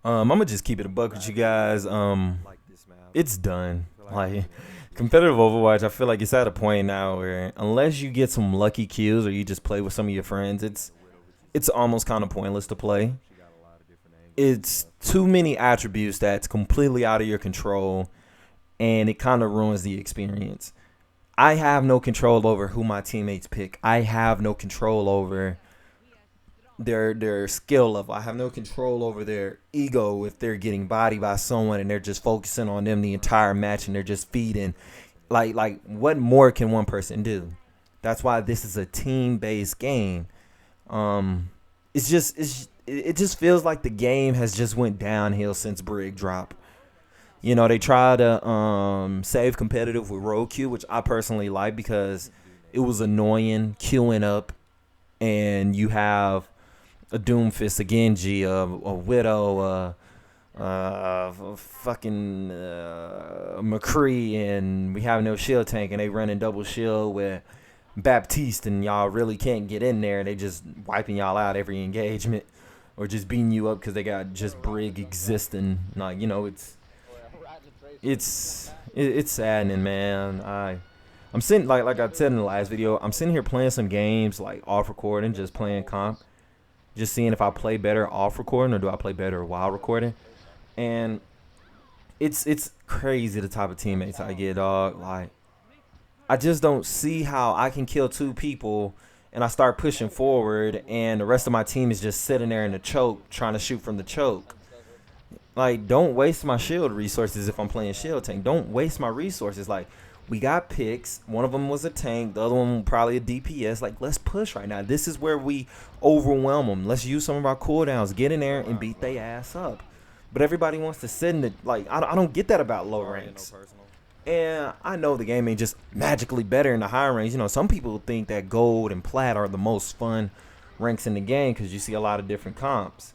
I'm gonna just keep it a buck with you guys. It's done. Like competitive Overwatch, I feel like it's at a point now where unless you get some lucky kills or you just play with some of your friends, it's almost kind of pointless to play. It's too many attributes that's completely out of your control, and it kind of ruins the experience. I have no control over who my teammates pick. I have no control over their skill level. I have no control over their ego if they're getting bodied by someone and they're just focusing on them the entire match and they're just feeding. Like what more can one person do? That's why this is a team based game. It just feels like the game has just went downhill since Brig drop. You know, they try to save competitive with road queue, which I personally like because it was annoying queuing up and you have a Doomfist, a Genji, a Widow, fucking McCree, and we have no shield tank, and they running double shield with Baptiste, and y'all really can't get in there. They just wiping y'all out every engagement, or just beating you up because they got just Brig existing. Like it's saddening, man. I'm sitting like I said in the last video. I'm sitting here playing some games like off recording, just playing comp, just seeing if I play better off recording or do I play better while recording. And it's crazy the type of teammates I get, dog. Like I just don't see how I can kill two people and I start pushing forward and the rest of my team is just sitting there in the choke trying to shoot from the choke. Like, don't waste my shield resources if I'm playing shield tank. Don't waste my resources. Like, we got picks. One of them was a tank. The other one probably a DPS. Like, let's push right now. This is where we overwhelm them. Let's use some of our cooldowns. Get in there and beat their ass up. But everybody wants to sit in the, like, I don't get that about low ranks. And I know the game ain't just magically better in the high ranks. You know, some people think that gold and plat are the most fun ranks in the game because you see a lot of different comps.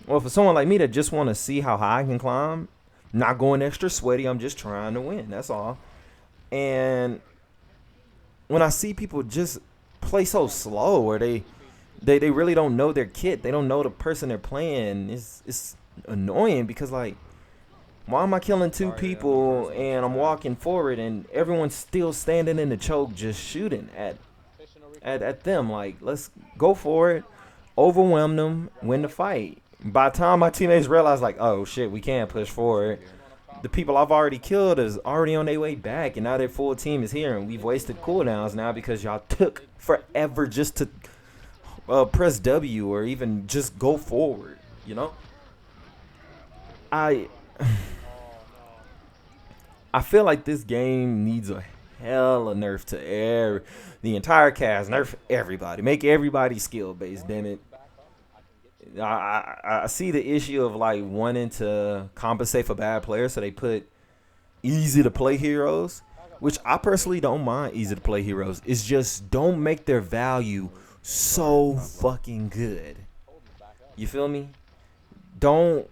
Well, for someone like me that just want to see how high I can climb, not going extra sweaty, I'm just trying to win. That's all. And when I see people just play so slow, or they really don't know their kit, they don't know the person they're playing, it's annoying because like, why am I killing two people and I'm walking forward and everyone's still standing in the choke just shooting at them? Like, let's go for it, overwhelm them, win the fight. By the time my teammates realize, like, oh shit, we can't push forward, the people I've already killed is already on their way back, and now their full team is here, and we've wasted cooldowns now because y'all took forever just to press W or even just go forward. You know, I I feel like this game needs a hell of nerf to the entire cast, nerf everybody, make everybody skill based. Damn it. I see the issue of like wanting to compensate for bad players, so they put easy to play heroes, which I personally don't mind easy to play heroes. It's just don't make their value so fucking good. You feel me? Don't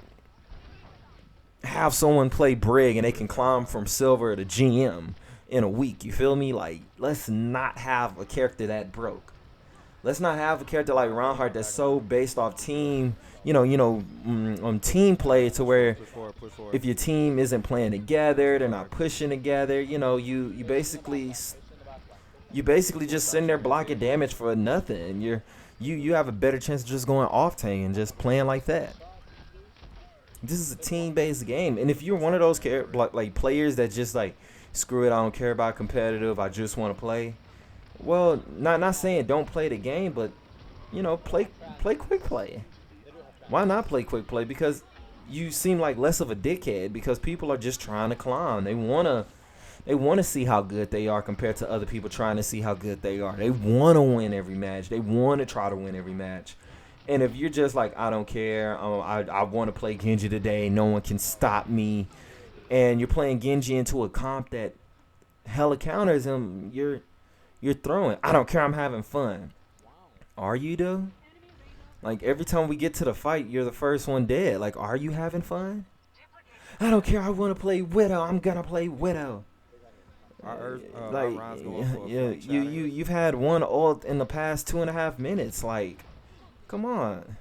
have someone play Brig and they can climb from silver to GM in a week. You feel me? Like, let's not have a character that broke. Let's not have a character like Reinhardt that's so based off team, on team play to where if your team isn't playing together, they're not pushing together. You basically just sitting there blocking damage for nothing. You have a better chance of just going off tank and just playing like that. This is a team-based game, and if you're one of those like players that just like screw it, I don't care about competitive, I just want to play. Well, not saying don't play the game, but play quick play. Why not play quick play? Because you seem like less of a dickhead because people are just trying to climb. They wanna see how good they are compared to other people trying to see how good they are. They wanna win every match. They wanna try to win every match. And if you're just like, I don't care, I want to play Genji today, no one can stop me, and you're playing Genji into a comp that hella counters him, you're throwing. I don't care, I'm having fun. Are you though? Like every time we get to the fight, you're the first one dead. Like, are you having fun? I don't care, I want to play Widow, I'm gonna play Widow. Like, yeah, you've had one ult in the past 2.5 minutes. Like, come on.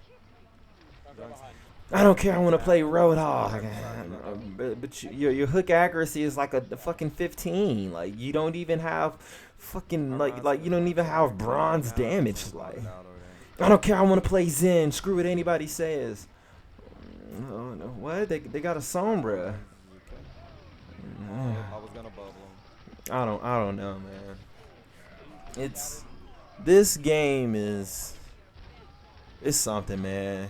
I don't care. I want to play Roadhog. But your hook accuracy is like a fucking 15. Like you don't even have fucking like you don't even have bronze damage. Like I don't care. I want to play Zen. Screw what anybody says. No, what? They got a Sombra. I don't know, man. This game is it's something, man.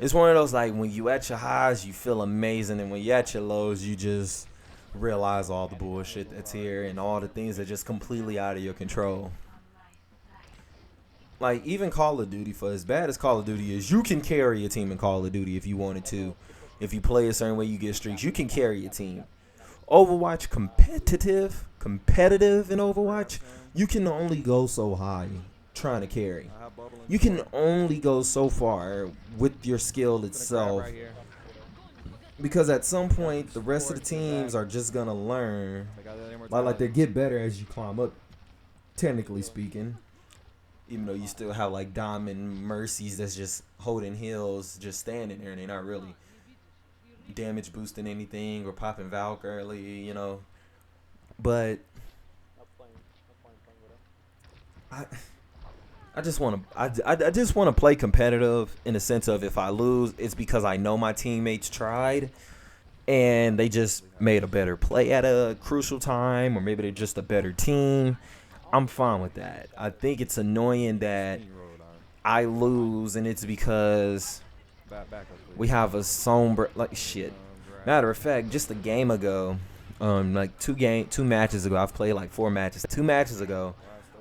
It's one of those like when you at your highs you feel amazing, and when you at your lows you just realize all the bullshit that's here and all the things that are just completely out of your control. Like even Call of Duty, for as bad as Call of Duty is, you can carry a team in Call of Duty if you wanted to. If you play a certain way, you get streaks. You can carry a team. Overwatch competitive in Overwatch, you can only go so high trying to carry. You can only go so far with your skill itself, because at some point the rest of the teams are just gonna learn, like they get better as you climb up. Technically speaking, even though you still have like Diamond Mercies that's just holding hills, just standing there, and they're not really damage boosting anything or popping Valk early, you know. But I just want to I just want to play competitive in the sense of if I lose, it's because I know my teammates tried and they just made a better play at a crucial time, or maybe they're just a better team. I'm fine with that. I think it's annoying that I lose and it's because we have a somber like shit. Matter of fact, just a game ago, like two matches ago, I've played like 4 matches. 2 matches ago,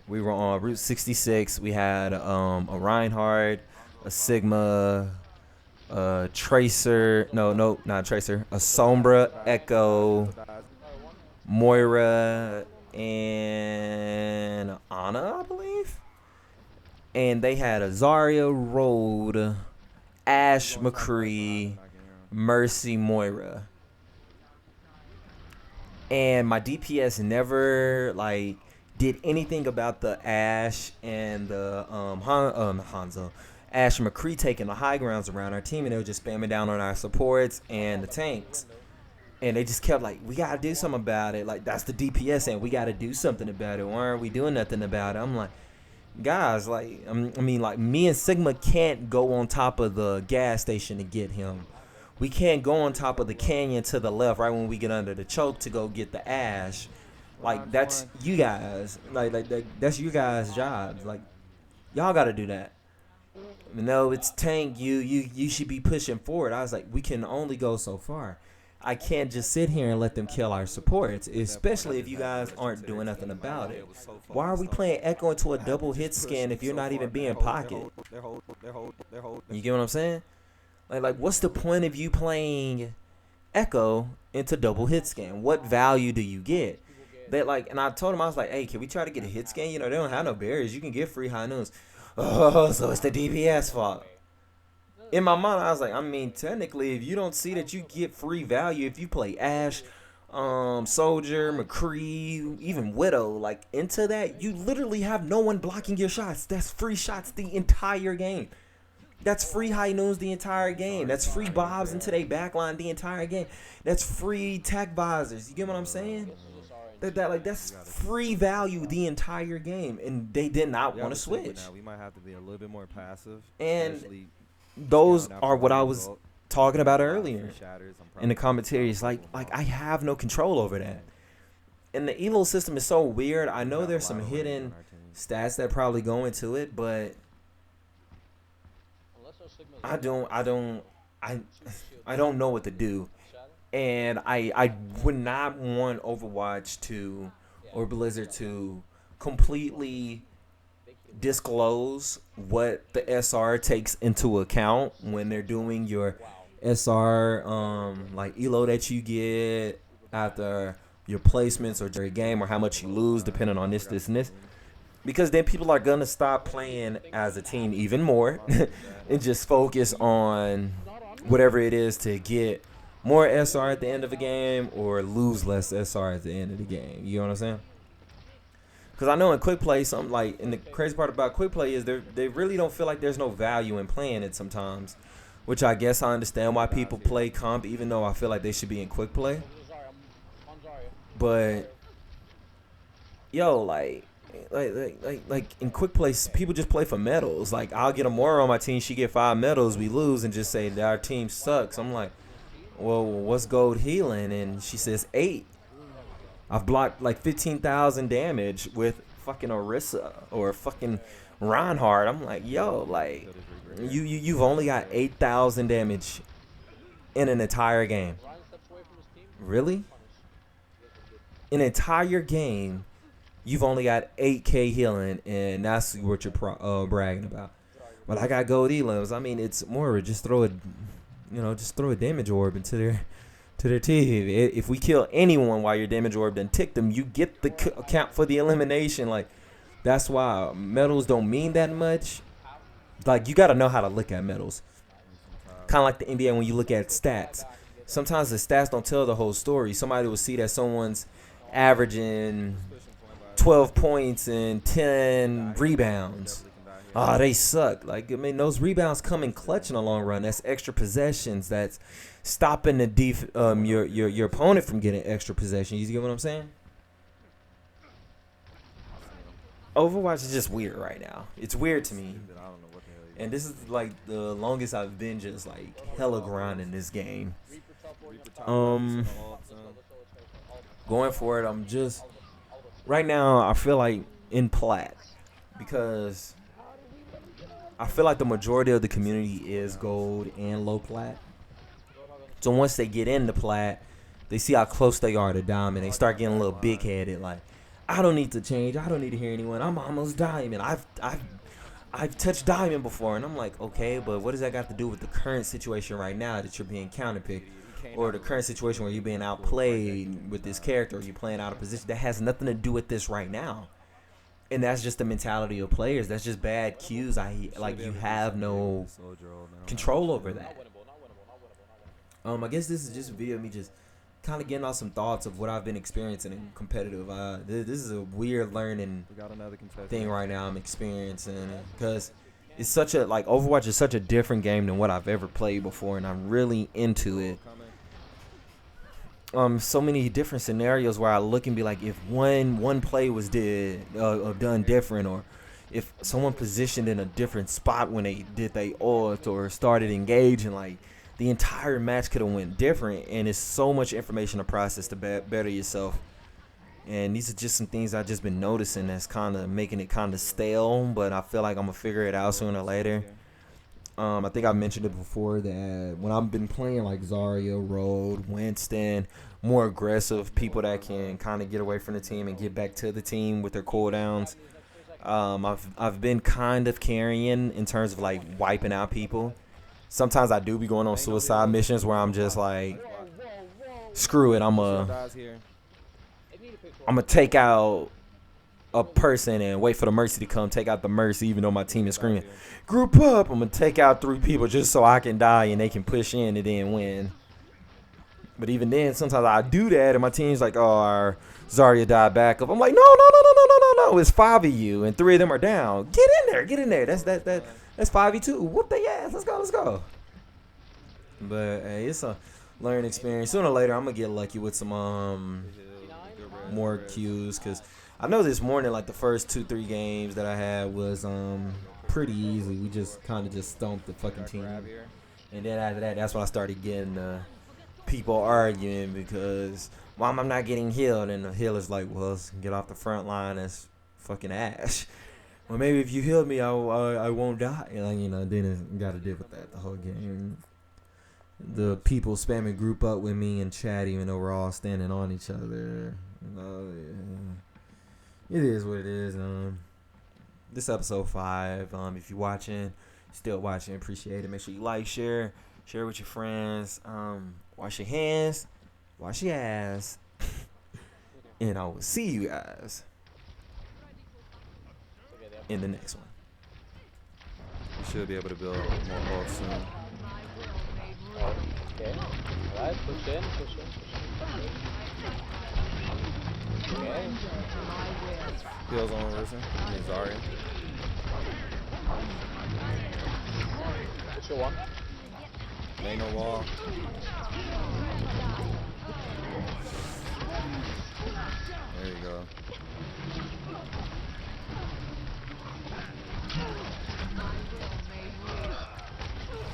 we were on Route 66. We had a Reinhardt, a Sigma, a Tracer. No, not Tracer. A Sombra, Echo, Moira, and Ana, I believe. And they had a Zarya, Road, Ashe, McCree, Mercy, Moira. And my DPS never like did anything about the Ashe and the Hanzo. Ashe and McCree taking the high grounds around our team, and they were just spamming down on our supports and the tanks. And they just kept like, we gotta do something about it. Like that's the DPS, and we gotta do something about it. Why aren't we doing nothing about it? I'm like, guys, like I mean, like me and Sigma can't go on top of the gas station to get him. We can't go on top of the canyon to the left right when we get under the choke to go get the Ashe. Like that's you guys. Like that's you guys' jobs. Like y'all got to do that. No, it's tank. You should be pushing forward. I was like, we can only go so far. I can't just sit here and let them kill our supports, especially if you guys aren't doing nothing about it. Why are we playing Echo into a double hit scan if you're not even being pocket? You get what I'm saying? Like what's the point of you playing Echo into double hit scan? What value do you get? That like, and I told him, I was like, hey, can we try to get a hit scan? You know, they don't have no barriers. You can get free high noons. Oh, so it's the DPS fault. In my mind, I was like, I mean, technically, if you don't see that you get free value, if you play Ashe, Soldier, McCree, even Widow, like into that, you literally have no one blocking your shots. That's free shots the entire game. That's free high noons the entire game. That's free bobs into their backline the entire game. That's free tech visors. You get what I'm saying? That's free value the entire game, and they did not want to switch. We might have to be a little bit more passive. And those are what I was talking about earlier in the commentaries. Like I have no control over that. And the elo system is so weird. I know there's some hidden stats that probably go into it, but I don't know what to do. And I would not want Overwatch to or Blizzard to completely disclose what the SR takes into account when they're doing your SR like elo that you get after your placements or your game, or how much you lose depending on this and this. Because then people are going to stop playing as a team even more and just focus on whatever it is to get more SR at the end of a game or lose less SR at the end of the game. You know what I'm saying? Because I know in quick play, something like, and the crazy part about quick play is they really don't feel like there's no value in playing it sometimes. which I guess I understand why people play comp, even though I feel like they should be in quick play. But yo, like in quick play, people just play for medals. Like, I'll get a Mora on my team, she get 5 medals, we lose, and just say that our team sucks. I'm like, well, what's gold healing? And she says 8. I've blocked like 15,000 damage with fucking Orisa or fucking Reinhardt. I'm like, yo, like, you've only got 8,000 damage in an entire game. Really? An entire game, you've only got 8k healing, and that's what you're bragging about. But I got gold elims. I mean, it's more just throw a damage orb into their team. If we kill anyone while your damage orb done tick them, you get the count for the elimination. Like, that's why medals don't mean that much. Like, you got to know how to look at medals. Kind of like the NBA when you look at stats. Sometimes the stats don't tell the whole story. Somebody will see that someone's averaging 12 points and 10 rebounds. Oh, they suck. Like, I mean, those rebounds come in clutch in the long run. That's extra possessions. That's stopping the your opponent from getting extra possession. You get what I'm saying? Overwatch is just weird right now. It's weird to me. And this is like the longest I've been just like hella grinding this game. Going for it, I'm just right now I feel like in plat, because I feel like the majority of the community is gold and low plat. So once they get into plat, they see how close they are to diamond. They start getting a little big headed, like, I don't need to change. I don't need to hear anyone. I'm almost diamond. I've touched diamond before, and I'm like, okay, but what does that got to do with the current situation right now that you're being counterpicked, or the current situation where you're being outplayed with this character, or you're playing out of position? That has nothing to do with this right now, and that's just the mentality of players. That's just bad cues. You have no control over that. I guess this is just a video of me just kind of getting off some thoughts of what I've been experiencing in competitive. This is a weird learning thing right now I'm experiencing, because it's such a, like, Overwatch is such a different game than what I've ever played before, and I'm really into it. So many different scenarios where I look and be like, if one play was done different, or if someone positioned in a different spot when they did they ult or started engaging, like, the entire match could have went different. And it's so much information to process to better yourself. And these are just some things I've just been noticing that's kind of making it kind of stale, but I feel like I'm going to figure it out sooner or later. I think I mentioned it before that when I've been playing like Zarya, Road, Winston, more aggressive people that can kind of get away from the team and get back to the team with their cooldowns, I've been kind of carrying in terms of like wiping out people. Sometimes I do be going on suicide missions where I'm just like, screw it, I'm gonna take out a person and wait for the mercy to come, take out the mercy even though my team is screaming, group up. I'm gonna take out 3 people just so I can die and they can push in and then win. But even then, sometimes I do that and my team's like, oh, our Zarya died back up. I'm like, no, it's 5 of you and 3 of them are down. Get in there. That's 5v2. Whoop they ass. Let's go. But hey, it's a learning experience. Sooner or later, I'm gonna get lucky with some more cues, because I know this morning, like the first 2-3 games that I had was pretty easy. We just kind of just stomped the fucking team, and then after that, that's when I started getting people arguing because Mom, I'm not getting healed, and the healer's like, well, get off the front line. That's fucking ash. Well, maybe if you heal me, I won't die. And, then got to deal with that the whole game. The people spamming group up with me in chat, even though we're all standing on each other. It is what it is. This episode 5. If you're watching, still watching, appreciate it. Make sure you like, share with your friends. Wash your hands, wash your ass, and I will see you guys in the next one. You should be able to build more ults soon. Okay. Alright, push in. Okay. Heals on Risen. And Zarya. Push your one. Ain't no wall. There you go.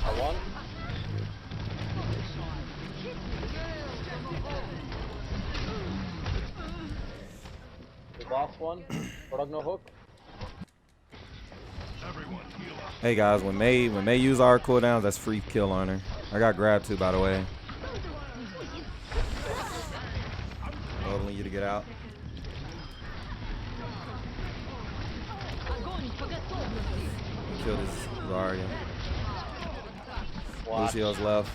I won. The box one. Product no hook. Hey guys, when May use our cooldowns, that's free kill on her. I got grabbed too, by the way. Enabling you to get out. Kill this Zarya. Watch. Lucio's left.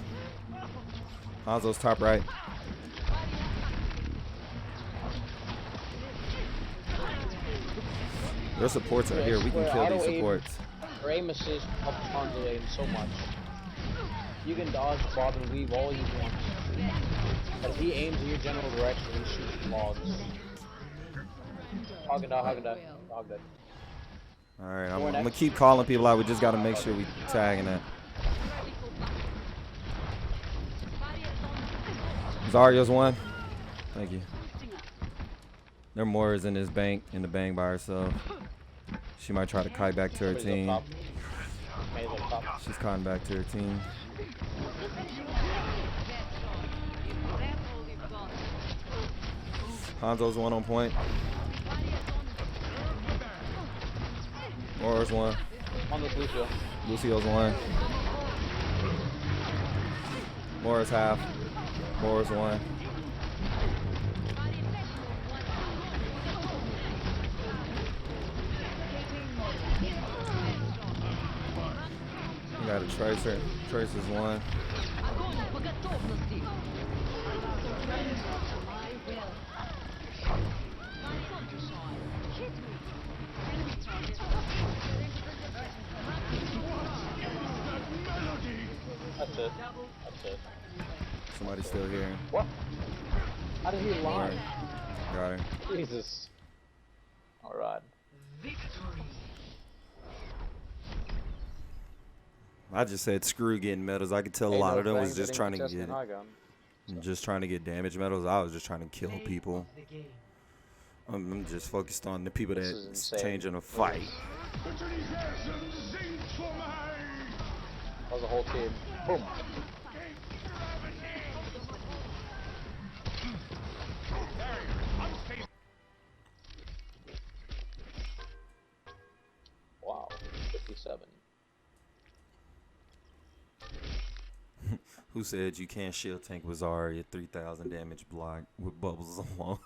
Hanzo's top right. Their supports are here. We can kill these supports. Her aim assist up Hanzo aim so much. You can dodge, bob, and weave all you want. But if he aims in your general direction, he shoots logs. Hog and die, hog and die. Hog dead. Alright, I'm gonna keep calling people out. We just gotta make sure we tagging that. Zarya's one. Thank you. There more is in this bank, in the bank by herself. She might try to kite back to her team. She's kiting back to her team. Hanzo's one on point. Aura's one. Hanzo's Lucio. Lucio's one. Mora's half. Mora's one. You got a Tracer. Tracer's one. That's it. That's it. Somebody's still here. What? How did he lie? Got her. Jesus. Alright. I just said screw getting medals. I could tell a lot of them was just trying to get damage medals. I was just trying to kill people. I'm just focused on the people that's changing a fight. That was a whole team. Boom. Wow. 57. Who said you can't shield tank with Zarya 3,000 damage block with bubbles alone?